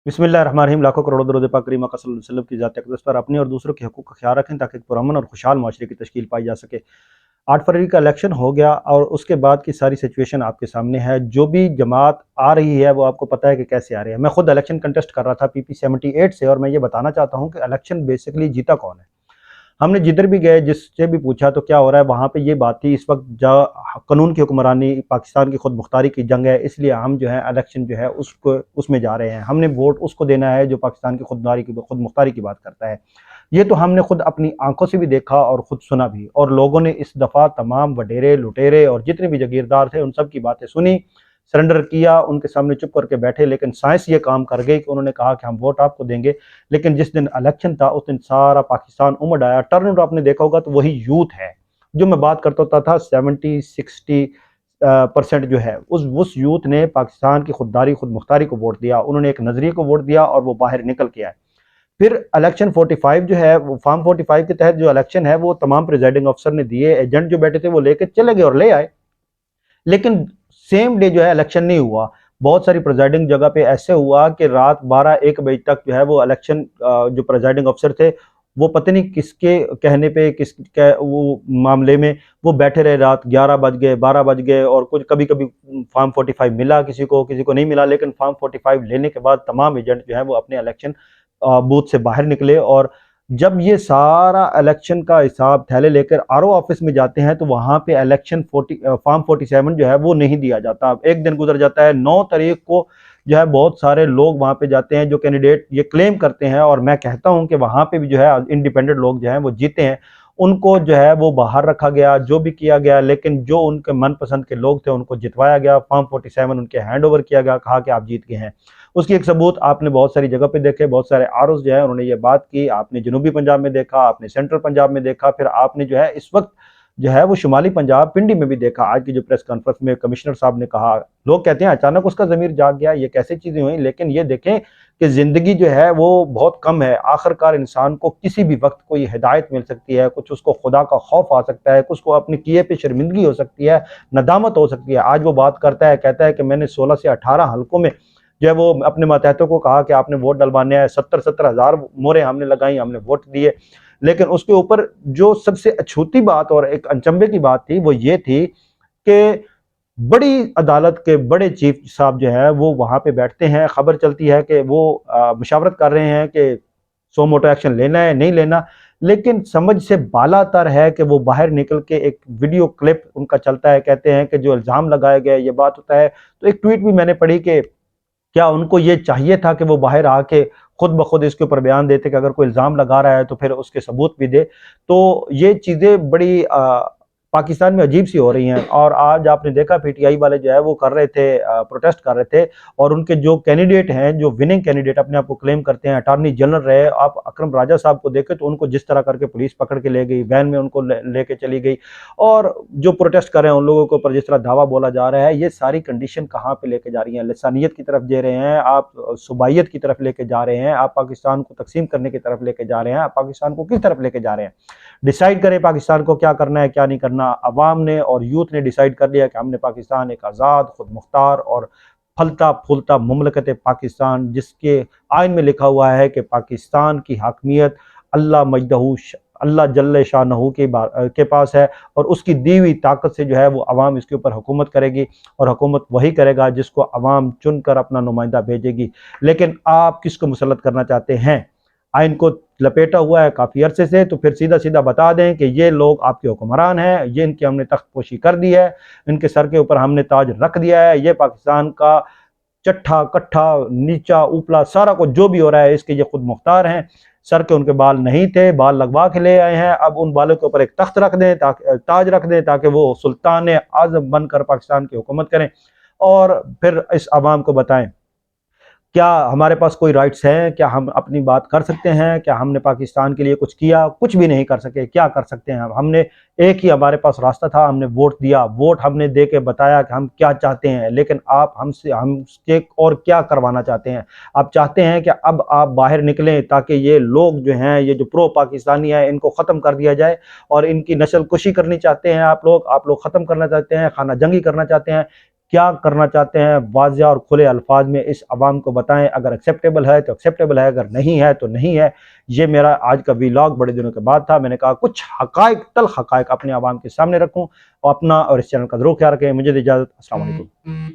बिस्मिल्लाहिर्रहमानिर्रहीम। लाखों करोड़ों दरूद पाक करीम आका सल्लल्लाहु अलैहि वसल्लम की ज़ात अक़दस पर अपने और दूसरों के हक़ूक़ का ख्याल रखें ताकि एक पुरअमन और खुशहाल माशरे की तश्कील पाई जा सके। 8 फरवरी का इलेक्शन हो गया और उसके बाद की सारी सिचुएशन आपके सामने है। जो भी जमात आ रही है वो आपको पता है कि कैसे आ रही है। मैं खुद इलेक्शन कंटेस्ट कर रहा था पीपी 78 से, और मैं ये बताना चाहता हूँ कि इलेक्शन बेसिकली जीता कौन है। हमने जिधर भी गए, जिससे भी पूछा तो क्या हो रहा है, वहाँ पे ये बात थी इस वक्त कानून की हुक्मरानी, पाकिस्तान की खुद मुख्तारी की जंग है, इसलिए हम जो है इलेक्शन जो है उसको उसमें जा रहे हैं। हमने वोट उसको देना है जो पाकिस्तान की खुद मुख्तारी की बात करता है। ये तो हमने खुद अपनी आंखों से भी देखा और खुद सुना भी, और लोगों ने इस दफ़ा तमाम वडेरे लुटेरे और जितने भी जागीरदार थे उन सब की बातें सुनी, सरेंडर किया, उनके सामने चुप करके बैठे। लेकिन साइंस ये काम कर गई कि उन्होंने कहा कि हम वोट आपको देंगे, लेकिन जिस दिन इलेक्शन था उस दिन सारा पाकिस्तान उमड़ आया। टर्नआउट आपने देखा होगा तो वही यूथ है जो मैं बात करता होता था। 70-60% जो है उस यूथ ने पाकिस्तान की खुद मुख्तारी को वोट दिया, उन्होंने एक नजरिए को वोट दिया और वो बाहर निकल के आए। फिर इलेक्शन 45 जो है, वो फॉर्म 45 के तहत जो इलेक्शन है वो तमाम प्रिजाइडिंग अफसर ने दिए, एजेंट जो बैठे थे वो लेके चले गए और ले आए। लेकिन सेम डे जो है इलेक्शन नहीं हुआ। बहुत सारी प्रिजाइडिंग जगह पे ऐसे हुआ कि रात 12-1 बजे तक जो है वो इलेक्शन जो प्रिजाइडिंग अफसर थे वो पता नहीं किसके कहने पे वो मामले में वो बैठे रहे। रात 11 बज गए, 12 बज गए, और कुछ कभी कभी फॉर्म 45 मिला किसी को, किसी को नहीं मिला। लेकिन फॉर्म 45 लेने के बाद तमाम एजेंट जो है वो अपने इलेक्शन बूथ से बाहर निकले। और जब ये सारा इलेक्शन का हिसाब थैले लेकर आरओ ऑफिस में जाते हैं तो वहां पे इलेक्शन फॉर्म 47 जो है वो नहीं दिया जाता। एक दिन गुजर जाता है, 9 तारीख को जो है बहुत सारे लोग वहां पे जाते हैं जो कैंडिडेट ये क्लेम करते हैं, और मैं कहता हूं कि वहां पे भी जो है इंडिपेंडेंट लोग जो है वो जीते हैं। उनको जो है वो बाहर रखा गया, जो भी किया गया, लेकिन जो उनके मनपसंद के लोग थे उनको जितवाया गया। फॉर्म 47 उनके हैंड ओवर किया गया, कहा कि आप जीत गए हैं। उसकी एक सबूत आपने बहुत सारी जगह पे देखे, बहुत सारे आरोज जो है उन्होंने ये बात की। आपने जनूबी पंजाब में देखा, आपने सेंट्रल पंजाब में देखा, फिर आपने जो है इस वक्त जो है वो शुमाली पंजाब पिंडी में भी देखा। आज की जो प्रेस कॉन्फ्रेंस में कमिश्नर साहब ने कहा, लोग कहते हैं अचानक उसका जमीर जाग गया, ये कैसे चीजें हुई। लेकिन ये देखें कि जिंदगी जो है वो बहुत कम है। आखिरकार इंसान को किसी भी वक्त कोई हिदायत मिल सकती है, कुछ उसको खुदा का खौफ आ सकता है, कुछ को अपने किए पे शर्मिंदगी हो सकती है, नदामत हो सकती है। आज वो बात करता है, कहता है कि मैंने 16 से 18 हलकों में जो है वो अपने मातहतों को कहा कि आपने वोट डलवाने हैं। 70-70 हजार मोहरें हमने लगाई, हमने वोट दिए। लेकिन उसके ऊपर जो सबसे अछूती बात और एक अचंभे की बात थी वो ये थी कि बड़ी अदालत के बड़े चीफ साहब जो है वो वहां पे बैठते हैं। खबर चलती है कि वो मुशावरत कर रहे हैं कि सो मोटो एक्शन लेना है नहीं लेना, लेकिन समझ से बालातर है कि वो बाहर निकल के एक वीडियो क्लिप उनका चलता है। कहते हैं कि जो इल्ज़ाम लगाए गए ये बात होता है। तो एक ट्वीट भी मैंने पढ़ी कि क्या उनको ये चाहिए था कि वो बाहर आके खुद ब खुद इसके ऊपर बयान देते कि अगर कोई इल्ज़ाम लगा रहा है तो फिर उसके सबूत भी दे। तो ये चीज़ें बड़ी पाकिस्तान में अजीब सी हो रही हैं। और आज आपने देखा पीटीआई वाले जो है वो कर रहे थे, प्रोटेस्ट कर रहे थे, और उनके जो कैंडिडेट हैं, जो विनिंग कैंडिडेट अपने आप को क्लेम करते हैं, अटॉर्नी जनरल रहे, आप अकरम राजा साहब को देखें तो उनको जिस तरह करके पुलिस पकड़ के ले गई, वैन में उनको लेके चली गई, और जो प्रोटेस्ट कर रहे हैं उन लोगों के ऊपर जिस तरह दावा बोला जा रहा है, ये सारी कंडीशन कहाँ पे लेके जा रही है? लिसानियत की तरफ दे रहे हैं आप, सुबाइयत की तरफ लेके जा रहे हैं आप, पाकिस्तान को तकसीम करने की तरफ लेके जा रहे हैं आप, पाकिस्तान को किस तरफ लेके जा रहे हैं? डिसाइड करें पाकिस्तान को क्या करना है क्या नहीं करना। अवाम ने और यूथ ने डिसाइड कर लिया कि हमने पाकिस्तान एक आज़ाद, खुद मुख्तार और फलता फूलता मुमलकत पाकिस्तान, जिसके आइन में लिखा हुआ है कि पाकिस्तान की हाकमियत अल्लाह मजदहू अल्लाह जल्ल शानहू के पास है, और उसकी दी हुई ताकत से जो है वो अवाम इसके ऊपर हुकूमत करेगी, और हुकूमत वही करेगा जिसको अवाम चुनकर अपना नुमाइंदा भेजेगी। लेकिन आप किसको मुसल्लत करना चाहते हैं? आइन को लपेटा हुआ है काफ़ी अरसे से, तो फिर सीधा सीधा बता दें कि ये लोग आपके हुक्मरान हैं, ये इनकी हमने तख्तपोशी कर दी है, इनके सर के ऊपर हमने ताज रख दिया है, ये पाकिस्तान का चट्ठा कट्ठा नीचा ऊपला सारा कुछ जो भी हो रहा है इसके ये खुद मुख्तार हैं। सर के उनके बाल नहीं थे, बाल लगवा के ले आए हैं। अब उन बालों के ऊपर एक तख्त रख दें, ताकि ताज रख दें, ताकि वो सुल्तान आज़म बनकर पाकिस्तान की हुकूमत करें, और फिर इस आवाम को बताएं क्या हमारे पास कोई राइट्स हैं, क्या हम अपनी बात कर सकते हैं, क्या हमने पाकिस्तान के लिए कुछ किया? कुछ भी नहीं कर सके। क्या कर सकते हैं? हमने एक ही हमारे पास रास्ता था, हमने वोट दिया, वोट हमने दे के बताया कि हम क्या चाहते हैं। लेकिन आप हमसे और क्या करवाना चाहते हैं? आप चाहते हैं कि अब आप बाहर निकलें ताकि ये लोग जो हैं, ये जो प्रो पाकिस्तानी है, इनको ख़त्म कर दिया जाए, और इनकी नस्ल कुशी करनी चाहते हैं आप लोग ख़त्म करना चाहते हैं, खाना जंगी करना चाहते हैं। क्या करना चाहते हैं वाज़ेह और खुले अल्फाज में इस अवाम को बताएं। अगर एक्सेप्टेबल है तो एक्सेप्टेबल है, अगर नहीं है तो नहीं है। ये मेरा आज का वीलॉग बड़े दिनों के बाद था। मैंने कहा कुछ हकायक, तल्ख हकायक अपने अवाम के सामने रखूँ और अपना और इस चैनल का ज़रूर ख्याल रखें। मुझे दी इजाज़त। अस्सलाम वालेकुम।